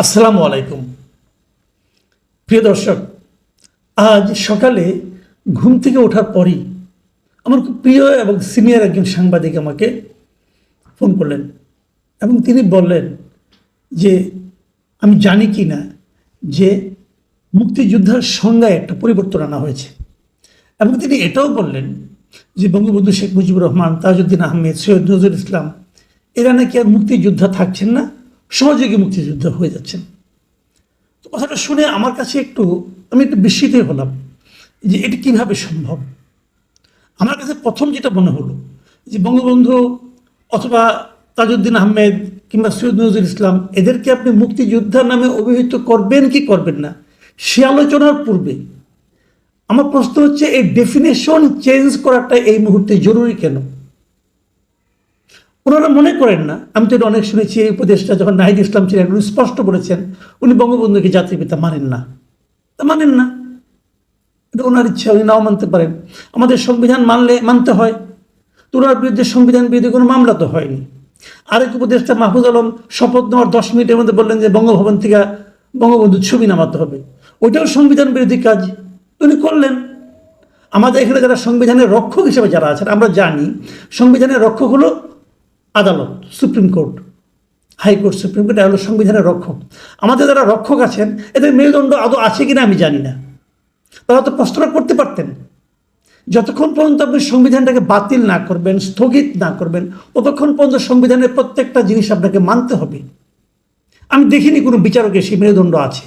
আসসালামু আলাইকুম। প্রিয় দর্শক, আজ সকালে ঘুম থেকে ওঠার পরই আমার খুব প্রিয় এবং সিনিয়র একজন সাংবাদিক আমাকে ফোন করলেন এবং তিনি বললেন যে আমি জানি কি না যে মুক্তিযোদ্ধার সংজ্ঞায় একটা পরিবর্তন আনা হয়েছে। এবং তিনি এটাও বললেন যে বঙ্গবন্ধু শেখ মুজিবুর রহমান, তাজউদ্দিন আহমেদ, সৈয়দ নজরুল ইসলাম এরা নাকি আর মুক্তিযোদ্ধা থাকছেন না, সহযোগী মুক্তিযোদ্ধা হয়ে যাচ্ছেন। তো কথাটা শুনে আমার কাছে আমি একটু বিস্মিত হলাম যে এটি কিভাবে সম্ভব। আমার কাছে প্রথম যেটা মনে হলো যে বঙ্গবন্ধু অথবা তাজউদ্দিন আহমেদ কিংবা সৈয়দ নজরুল ইসলাম এদেরকে আপনি মুক্তিযোদ্ধার নামে অভিহিত করবেন কি করবেন না, সে আলোচনার পূর্বে আমার প্রশ্ন হচ্ছে এই ডেফিনেশন চেঞ্জ করাটা এই মুহূর্তে জরুরি কেন? ওনারা মনে করেন না? আমি তো অনেক শুনেছি এই উপদেষ্টা যখন নাহিদ ইসলাম ছিলেন উনি স্পষ্ট বলেছেন উনি বঙ্গবন্ধুকে জাতির পিতা মানেন না। এটা ওনার ইচ্ছা, উনি নাও মানতে পারেন। আমাদের সংবিধান মানতে হয়। তো ওনার বিরুদ্ধে সংবিধান বিরোধী কোনো মামলা তো হয়নি। আরেক উপদেষ্টা মাহফুজ আলম শপথ নেওয়ার 10 মিনিটের মধ্যে বললেন যে বঙ্গভবন থেকে বঙ্গবন্ধুর ছবি নামাতে হবে, ওইটাও সংবিধান বিরোধী কাজ, উনি করলেন। আমাদের এখানে যারা সংবিধানের রক্ষক হিসেবে যারা আছেন, আমরা জানি সংবিধানের রক্ষক হলো আদালত, supreme court, high court, supreme court হলো সংবিধানের রক্ষক। আমাদের যারা রক্ষক আছেন এদের মেরুদণ্ড আদৌ আছে কিনা আমি জানি না। তারা তো প্রশ্নটা করতে পারতেন। যতক্ষণ পর্যন্ত আপনি সংবিধানটাকে বাতিল না করবেন, স্থগিত না করবেন, ততক্ষণ পর্যন্ত সংবিধানের প্রত্যেকটা জিনিস আপনাকে মানতে হবে। আমি দেখিনি কোনো বিচারকের সেই মেরুদণ্ড আছে,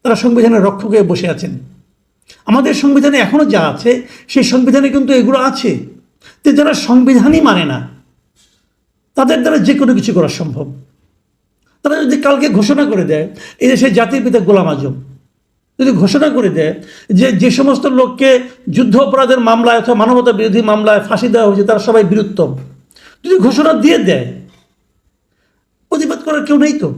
তারা সংবিধানের রক্ষক হয়ে বসে আছেন। আমাদের সংবিধানে এখনো যা আছে সেই সংবিধানে কিন্তু এগুলো আছে। তো যারা সংবিধানই মানে না তাদের দ্বারা যে কোনো কিছু করা সম্ভব। তারা যদি কালকে ঘোষণা করে দেয় এই দেশের জাতির পিতা গোলাম আজম যদি ঘোষণা করে দেয় যে সমস্ত লোককে যুদ্ধ অপরাধের মামলায় অথবা মানবতা বিরোধী মামলায় ফাঁসি দেওয়া হয়েছে তারা সবাই বীরুত্তম, যদি ঘোষণা দিয়ে দেয়, প্রতিবাদ করার কেউ নেই। তো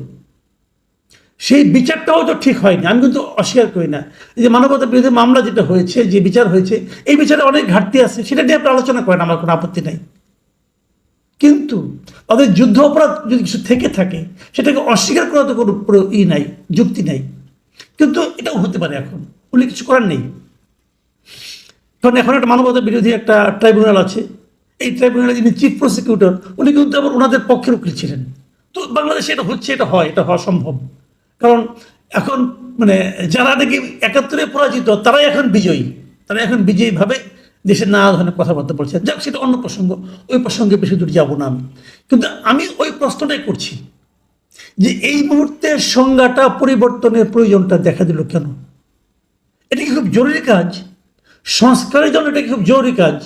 সেই বিচারটাও তো ঠিক হয়নি, আমি কিন্তু অস্বীকার করি না। এই যে মানবতা বিরোধী মামলা যেটা হয়েছে, যে বিচার হয়েছে, এই বিচারে অনেক ঘাটতি আছে, সেটা নিয়ে আপনি আলোচনা করেন, আমার কোনো আপত্তি নেই। কিন্তু তাদের যুদ্ধ অপরাধ যদি কিছু থেকে থাকে সেটাকে অস্বীকার করা তো কোনো নাই, যুক্তি নাই। কিন্তু এটাও হতে পারে, এখন উনি কিছু করার নেই। কারণ এখন একটা মানবতা বিরোধী একটা ট্রাইব্যুনাল আছে, এই ট্রাইব্যুনালে যিনি চিফ প্রসিকিউটর উনি কিন্তু আবার ওনাদের পক্ষের উকিল ছিলেন। তো বাংলাদেশে এটা হচ্ছে, এটা হওয়া সম্ভব। কারণ এখন যারা নাকি 71-এ পরাজিত তারাই এখন বিজয়ীভাবে দেশের নানা ধরনের কথাবার্তা বলছে। যাক, সেটা অন্য প্রসঙ্গ, ওই প্রসঙ্গে বেশি দূর যাবো না আমি। কিন্তু আমি ওই প্রশ্নটাই করছি যে এই মুহূর্তে সংজ্ঞাটা পরিবর্তনের প্রয়োজনটা দেখা দিল কেন? এটা কি খুব জরুরি কাজ? সংস্কারের জন্য এটা কি খুব জরুরি কাজ?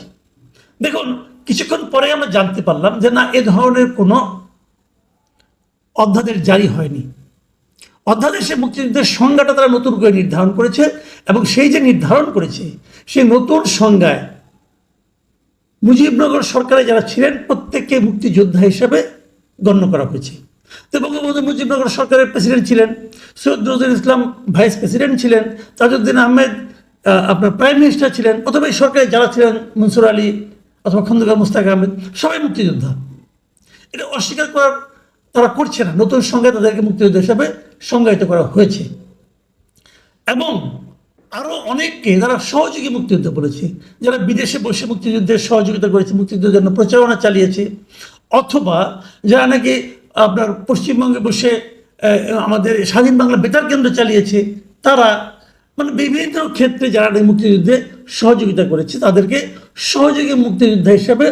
দেখুন, কিছুক্ষণ পরে আমরা জানতে পারলাম যে না, এ ধরনের কোনো অধ্যাদেশ জারি হয়নি। অধ্যাদেশে মুক্তিযুদ্ধের সংজ্ঞাটা তারা নতুন করে নির্ধারণ করেছে এবং সেই যে নির্ধারণ করেছে সেই নতুন সংজ্ঞায় মুজিবনগর সরকারে যারা ছিলেন প্রত্যেককে মুক্তিযোদ্ধা হিসেবে গণ্য করা হয়েছে। তো বঙ্গবন্ধু মুজিবনগর সরকারের প্রেসিডেন্ট ছিলেন, সৈয়দ নজরুল ইসলাম ভাইস প্রেসিডেন্ট ছিলেন, তাজউদ্দিন আহমেদ আপনার প্রাইম মিনিস্টার ছিলেন, অথবা এই সরকারে যারা ছিলেন মনসুর আলী অথবা খন্দকার মুস্তাক আহমেদ, সবাই মুক্তিযোদ্ধা। এটা অস্বীকার করার তারা করছে না। নতুন সংজ্ঞা তাদেরকে মুক্তিযোদ্ধা হিসাবে সংজ্ঞায়িত করা হয়েছে এবং আরও অনেককে তারা সহযোগী মুক্তিযুদ্ধ বলেছে, যারা বিদেশে বসে মুক্তিযুদ্ধের সহযোগিতা করেছে, মুক্তিযুদ্ধের জন্য প্রচারণা চালিয়েছে, অথবা যারা নাকি আপনার পশ্চিমবঙ্গে বসে আমাদের স্বাধীন বাংলা বেতার কেন্দ্র চালিয়েছে, তারা বিভিন্ন ক্ষেত্রে যারা মুক্তিযুদ্ধে সহযোগিতা করেছে তাদেরকে সহযোগী মুক্তিযোদ্ধা হিসাবে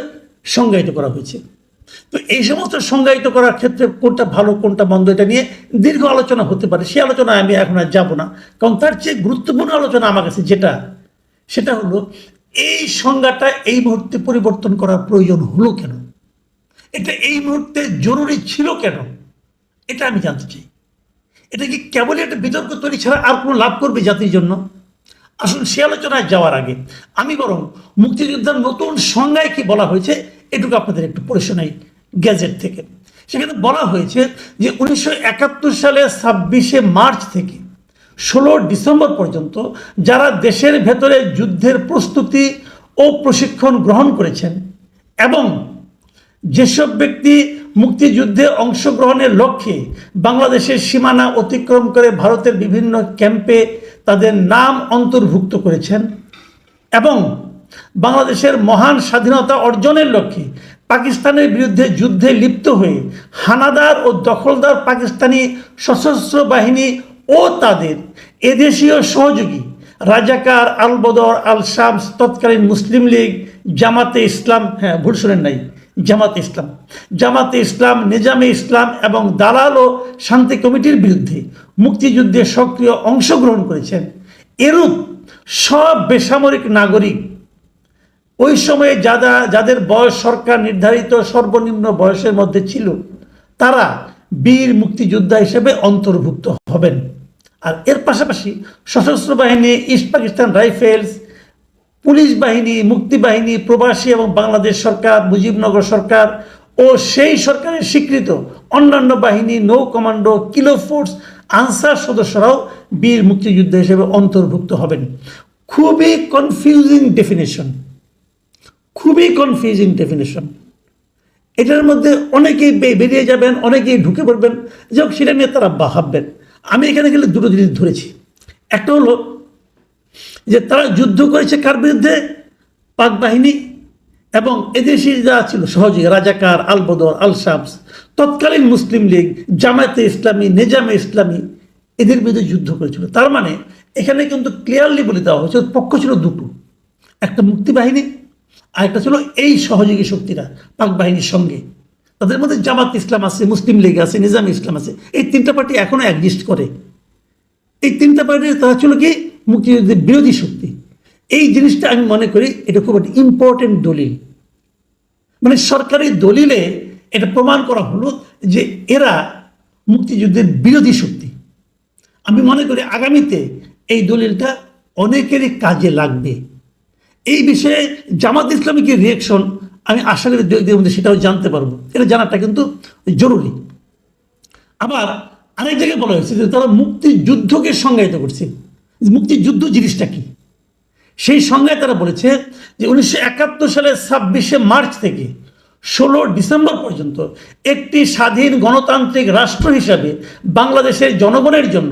সংজ্ঞায়িত করা হয়েছে। তো এই সমস্ত সংজ্ঞায়িত করার ক্ষেত্রে কোনটা ভালো কোনটা মন্দ এটা নিয়ে দীর্ঘ আলোচনা হতে পারে, সেই আলোচনায় আমি এখন আর যাব না। কারণ তার চেয়ে গুরুত্বপূর্ণ আলোচনা আমার কাছে সেটা হলো এই সংজ্ঞাটা এই মুহূর্তে পরিবর্তন করার প্রয়োজন হলো কেন, এটা এই মুহূর্তে জরুরি ছিল কেন, এটা আমি জানতে চাই। এটা কি কেবলই একটা বিতর্ক তৈরি ছাড়া আর কোনো লাভ করবে জাতির জন্য? আসলে সে আলোচনায় যাওয়ার আগে আমি বরং মুক্তিযোদ্ধার নতুন সংজ্ঞায় কি বলা হয়েছে এটুকু আপনাদের একটু পড়ে শোনাই গ্যাজেট থেকে। সেখানে বলা হয়েছে যে 1971 সালের 26শে মার্চ থেকে 16 ডিসেম্বর পর্যন্ত যারা দেশের ভেতরে যুদ্ধের প্রস্তুতি ও প্রশিক্ষণ গ্রহণ করেছেন এবং যেসব ব্যক্তি মুক্তিযুদ্ধে অংশগ্রহণের লক্ষ্যে বাংলাদেশের সীমানা অতিক্রম করে ভারতের বিভিন্ন ক্যাম্পে তাদের নাম অন্তর্ভুক্ত করেছেন এবং বাংলাদেশের মহান স্বাধীনতা অর্জনের লক্ষ্যে পাকিস্তানের বিরুদ্ধে যুদ্ধে লিপ্ত হয়ে হানাদার ও দখলদার পাকিস্তানি সশস্ত্র বাহিনী ও তাদের এদেশীয় সহযোগী রাজাকার, আল বদর, আল শামস, তৎকালীন মুসলিম লীগ, জামাতে ইসলাম, হ্যাঁ ভুল শুনেন নাই, জামাতে ইসলাম, নিজামে ইসলাম এবং দালাল ও শান্তি কমিটির বিরুদ্ধে মুক্তিযুদ্ধে সক্রিয় অংশগ্রহণ করেছেন। এরূপ সব বেসামরিক নাগরিক ওই সময়ে যাদের বয়স সরকার নির্ধারিত সর্বনিম্ন বয়সের মধ্যে ছিল তারা বীর মুক্তিযোদ্ধা হিসেবে অন্তর্ভুক্ত হবেন। আর এর পাশাপাশি সশস্ত্র বাহিনী, ইস্ট পাকিস্তান রাইফেলস, পুলিশ বাহিনী, মুক্তি বাহিনী, প্রবাসী এবং বাংলাদেশ সরকার, মুজিবনগর সরকার ও সেই সরকারের স্বীকৃত অন্যান্য বাহিনী, নৌ কমান্ডো, কিলো ফোর্স, আনসার সদস্যরাও বীর মুক্তিযোদ্ধা হিসেবে অন্তর্ভুক্ত হবেন। খুবই কনফিউজিং ডেফিনেশন। এটার মধ্যে অনেকেই বেরিয়ে যাবেন, অনেকেই ঢুকে পড়বেন, যাক সেটা নিয়ে তারা ভাববেন। আমি এখানে গেলে দুটো জিনিস ধরেছি। একটা হলো যে তারা যুদ্ধ করেছে কার বিরুদ্ধে? পাক বাহিনী এবং এদেশি যারা ছিল সহযোগী রাজাকার, আল বদর, আল শামস, তৎকালীন মুসলিম লীগ, জামায়াতে ইসলামী, নিজামে ইসলামী, এদের বিরুদ্ধে যুদ্ধ করেছিল। তার মানে এখানে কিন্তু ক্লিয়ারলি বলে দেওয়া হয়েছে পক্ষ ছিল দুটো, একটা মুক্তি বাহিনী আর একটা ছিল এই সহযোগী শক্তিরা পাক বাহিনীর সঙ্গে। তাদের মধ্যে জামাত ইসলাম আছে, মুসলিম লীগ আছে, নিজামে ইসলাম আছে। এই তিনটা পার্টি এখনো এক্সিস্ট করে। এই তিনটা পার্টির তারা ছিল কি মুক্তিযুদ্ধের বিরোধী শক্তি। এই জিনিসটা আমি মনে করি এটা খুব একটা ইম্পর্টেন্ট দলিল, মানে সরকারি দলিলে এটা প্রমাণ করা হলো যে এরা মুক্তিযুদ্ধের বিরোধী শক্তি। আমি মনে করি আগামীতে এই দলিলটা অনেকেরই কাজে লাগবে। এই বিষয়ে জামাত ইসলামী কি রিয়েকশন আমি আশা করি দু একদিনের মধ্যে সেটাও জানতে পারবো। এটা জানাটা কিন্তু জরুরি। আবার আরেক জায়গায় বলা হয়েছে যে তারা মুক্তিযুদ্ধকে সংজ্ঞায়িত করছে। মুক্তিযুদ্ধ জিনিসটা কি সেই সংজ্ঞায় তারা বলেছে যে 1971 সালের 26শে মার্চ থেকে 16 ডিসেম্বর পর্যন্ত একটি স্বাধীন গণতান্ত্রিক রাষ্ট্র হিসাবে বাংলাদেশের জনগণের জন্য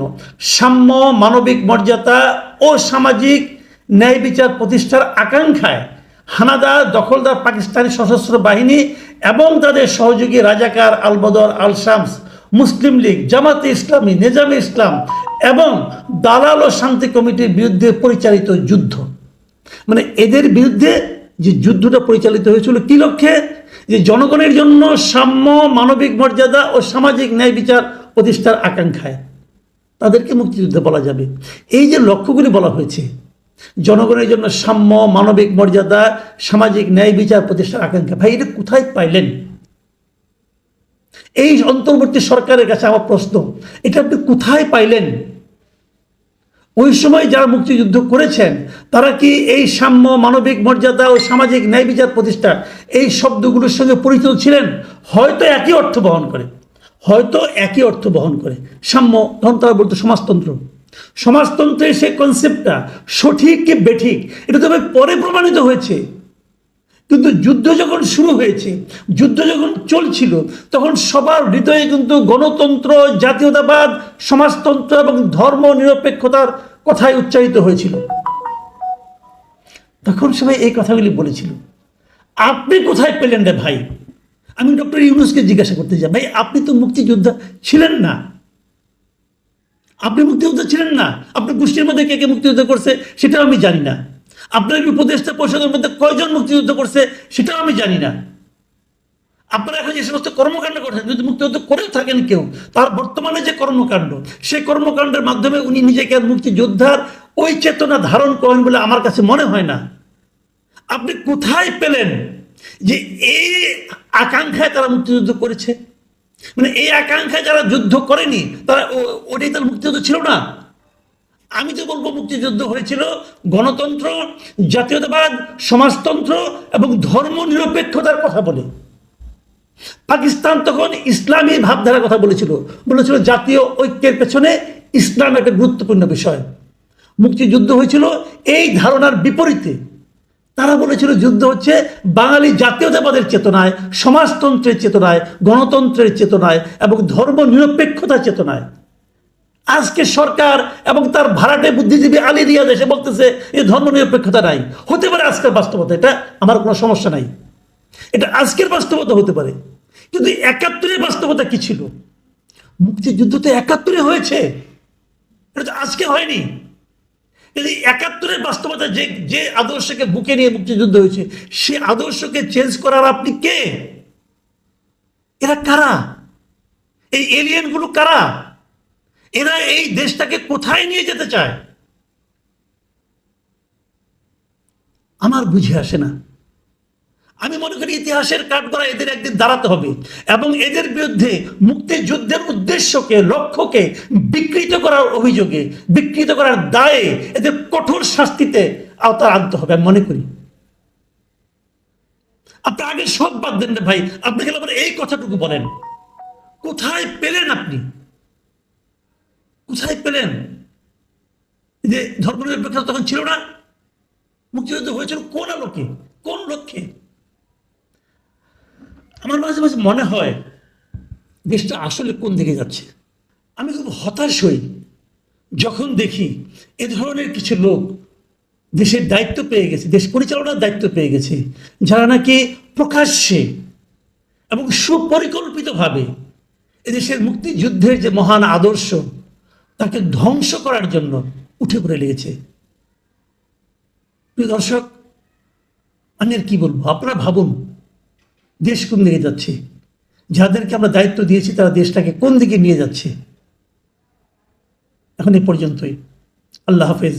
সাম্য, মানবিক মর্যাদা ও সামাজিক ন্যায় বিচার প্রতিষ্ঠার আকাঙ্ক্ষায় হানাদার, দখলদার পাকিস্তানি সশস্ত্র বাহিনী এবং তাদের সহযোগী রাজাকার, আল বদর, আল শামস, মুসলিম লীগ, জামাতে ইসলামী, নিজামে ইসলাম এবং দালাল ও শান্তি কমিটির বিরুদ্ধে পরিচালিত যুদ্ধ, মানে এদের বিরুদ্ধে যে যুদ্ধটা পরিচালিত হয়েছিল কি লক্ষ্যে? যে জনগণের জন্য সাম্য, মানবিক মর্যাদা ও সামাজিক ন্যায় বিচার প্রতিষ্ঠার আকাঙ্ক্ষায় তাদেরকে মুক্তিযুদ্ধ বলা যাবে। এই যে লক্ষ্যগুলি বলা হয়েছে, জনগণের জন্য সাম্য, মানবিক মর্যাদা, সামাজিক ন্যায় বিচার প্রতিষ্ঠার আকাঙ্ক্ষা, ভাই এটা কোথায় পাইলেন? এই অন্তর্বর্তী সরকারের কাছে আমার প্রশ্ন, এটা আপনি কোথায় পাইলেন? ওই সময় যারা মুক্তিযুদ্ধ করেছেন তারা কি এই সাম্য, মানবিক মর্যাদা ও সামাজিক ন্যায় বিচার প্রতিষ্ঠা এই শব্দগুলোর সঙ্গে পরিচিত ছিলেন? হয়তো একই অর্থ বহন করে। সাম্য, তখন তারা বলতো সমাজতন্ত্রের সেই কনসেপ্টটা সঠিক কি বেঠিক এটা তবে পরে প্রমাণিত হয়েছে। কিন্তু যুদ্ধ যখন শুরু হয়েছে, যুদ্ধ যখন চলছিল, তখন সবার হৃদয়ে কিন্তু গণতন্ত্র, জাতীয়তাবাদ, সমাজতন্ত্র এবং ধর্ম নিরপেক্ষতার কথাই উচ্চারিত হয়েছিল। তখন সবাই এই কথাগুলি বলেছিল। আপনি কোথায় পেলেন রে ভাই? আমি ডক্টর ইউনূসকে জিজ্ঞাসা করতে চাই, ভাই আপনি তো মুক্তিযোদ্ধা ছিলেন না। আপনার গোষ্ঠীর মধ্যে কে কে মুক্তিযুদ্ধ করছে সেটাও আমি জানি না। আপনার উপদেষ্টা পরিষদের মধ্যে কয়জন মুক্তিযুদ্ধ করছে সেটাও আমি জানি না। আপনারা এখন যে সমস্ত কর্মকাণ্ড করছেন, যদি মুক্তিযুদ্ধ করে থাকেন কেউ, তার বর্তমানে যে কর্মকাণ্ড, সেই কর্মকাণ্ডের মাধ্যমে উনি নিজেকে আর মুক্তিযোদ্ধার ওই চেতনা ধারণ করেন বলে আমার কাছে মনে হয় না। আপনি কোথায় পেলেন যে এই আকাঙ্ক্ষায় তারা মুক্তিযুদ্ধ করেছে? মানে এই আকাঙ্ক্ষায় যারা যুদ্ধ করেনি তারা ওটাই তার মুক্তিযুদ্ধ ছিল না। আমি তো বলবো মুক্তিযুদ্ধ হয়েছিল গণতন্ত্র, জাতীয়তাবাদ, সমাজতন্ত্র এবং ধর্ম নিরপেক্ষতার কথা বলে। পাকিস্তান তখন ইসলামী ভাবধারার কথা বলেছিল জাতীয় ঐক্যের পেছনে ইসলাম একটা গুরুত্বপূর্ণ বিষয়। মুক্তিযুদ্ধ হয়েছিল এই ধারণার বিপরীতে। তারা বলেছিল যুদ্ধ হচ্ছে বাঙালি জাতীয়তাবাদের চেতনায়, সমাজতন্ত্রের চেতনায়, গণতন্ত্রের চেতনায় এবং ধর্ম নিরপেক্ষতার চেতনায়। আজকে সরকার এবং তার ভাড়াটে বুদ্ধিজীবী আলী রিয়াজ এসে বলতেছে এই ধর্ম নিরপেক্ষতা নাই। হতে পারে আজকের বাস্তবতা, এটা আমার কোনো সমস্যা নাই, এটা আজকের বাস্তবতা হতে পারে। কিন্তু ৭১-এর বাস্তবতা কি ছিল? মুক্তিযুদ্ধ তো ৭১-এ হয়েছে, এটা তো আজকে হয়নি। কিন্তু ৭১-এর বাস্তবতা, যে আদর্শকে বুকে নিয়ে মুক্তিযুদ্ধ হয়েছে, সে আদর্শকে চেঞ্জ করার আপনি কে? এরা কারা? এই এলিয়েনগুলো কারা? এরা এই দেশটাকে কোথায় নিয়ে যেতে চায়? আমার বুঝে আসে না। আমি মনে করি ইতিহাসের কাঠগড়া এদের একদিন দাঁড়াতে হবে এবং এদের বিরুদ্ধে মুক্তিযুদ্ধের উদ্দেশ্যকে, লক্ষ্যকে বিকৃত করার অভিযোগে, বিকৃত করার দায়ে এদের কঠোর শাস্তিতে আওতা আনতে হবে আমি মনে করি। আপনি আগে সব বাদ দেন না ভাই, আপনি গেলে আবার এই কথাটুকু বলেন। কোথায় পেলেন আপনি? কোথায় পেলেন যে ধর্মনিরপেক্ষতা তখন ছিল না? মুক্তিযুদ্ধ হয়েছিল কোন আলোকে, কোন লক্ষ্যে? আমার মাঝে মাঝে মনে হয় দেশটা আসলে কোন দিকে যাচ্ছে। আমি খুব হতাশ হই যখন দেখি এ ধরনের কিছু লোক দেশের দায়িত্ব পেয়ে গেছে, দেশ পরিচালনার দায়িত্ব পেয়ে গেছে, যারা নাকি প্রকাশ্যে এবং সুপরিকল্পিতভাবে এদেশের মুক্তিযুদ্ধের যে মহান আদর্শ তাকে ধ্বংস করার জন্য উঠে পড়ে লেগেছে। প্রিয় দর্শক, আমি আর কি বলবো, আপনারা ভাবুন দেশ কোন দিকে যাচ্ছে, যাদেরকে আমরা দায়িত্ব দিয়েছি তারা দেশটাকে কোন দিকে নিয়ে যাচ্ছে। এখন এই পর্যন্তই। আল্লাহ হাফেজ।